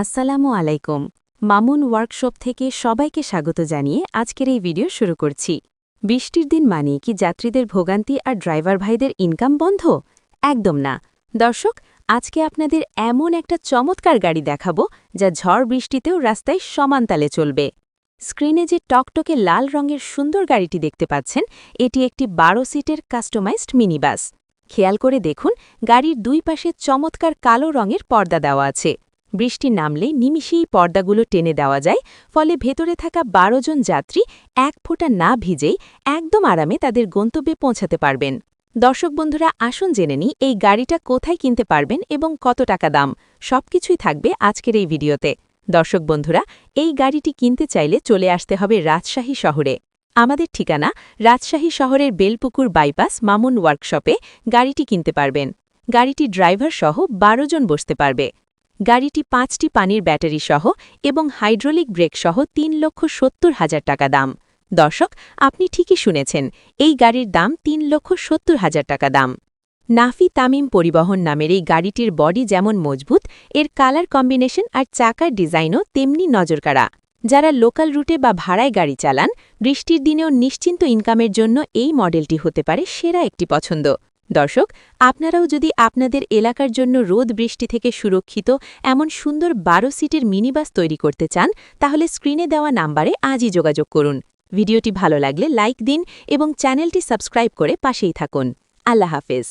আসসালামু আলাইকুম। মামুন ওয়ার্কশপ থেকে সবাইকে স্বাগত জানিয়ে আজকের এই ভিডিও শুরু করছি। বৃষ্টির দিন মানে কি যাত্রীদের ভোগান্তি আর ড্রাইভার ভাইদের ইনকাম বন্ধ? একদম না। দর্শক, আজকে আপনাদের এমন একটা চমৎকার গাড়ি দেখাবো যা ঝড় বৃষ্টিতেও রাস্তায় সমান তালে চলবে। স্ক্রিনে যে টকটকে লাল রঙের সুন্দর গাড়িটি দেখতে পাচ্ছেন, এটি একটি 12 সিটের কাস্টমাইজড মিনি বাস। খেয়াল করে দেখুন, গাড়ির দুই পাশে চমৎকার কালো রঙের পর্দা দেওয়া আছে। বৃষ্টি নামলে নিমিষেই পর্দাগুলো টেনে দেওয়া যায়, ফলে ভেতরে থাকা 12 জন যাত্রী এক ফোঁটা না ভিজেই একদম আরামে তাদের গন্তব্যে পৌঁছাতে পারবেন। দর্শক বন্ধুরা, আসুন জেনে নিই এই গাড়িটা কোথায় কিনতে পারবেন এবং কত টাকা দাম। সবকিছুই থাকবে আজকের এই ভিডিওতে। দর্শক বন্ধুরা, এই গাড়িটি কিনতে চাইলে চলে আসতে হবে রাজশাহী শহরে। আমাদের ঠিকানা রাজশাহী শহরের বেলপুকুর বাইপাস মামুন ওয়ার্কশপে গাড়িটি কিনতে পারবেন। গাড়িটি ড্রাইভার সহ 12 জন বসতে পারবে। গাড়িটি 5টি পানির ব্যাটারি সহ এবং হাইড্রোলিক ব্রেক সহ 3,70,000 টাকা দাম। দর্শক, আপনি ঠিকই শুনেছেন, এই গাড়ির দাম 3,70,000 টাকা দাম। নাফি তামিম পরিবহন নামের এই গাড়িটির বডি যেমন মজবুত, এর কালার কম্বিনেশন আর চাকার ডিজাইনও তেমনি নজরকাড়া। যারা লোকাল রুটে বা ভাড়ায় গাড়ি চালান, বৃষ্টির দিনেও নিশ্চিন্ত ইনকামের জন্য এই মডেলটি হতে পারে সেরা একটি পছন্দ। দর্শক, আপনারাও যদি আপনাদের এলাকার জন্য রোদ বৃষ্টি থেকে সুরক্ষিত এমন সুন্দর 12 সিটের মিনিবাস তৈরি করতে চান, তাহলে স্ক্রিনে দেওয়া নাম্বারে আজই যোগাযোগ করুন। ভিডিওটি ভালো লাগলে লাইক দিন এবং চ্যানেলটি সাবস্ক্রাইব করে পাশেই থাকুন। আল্লাহ হাফেজ।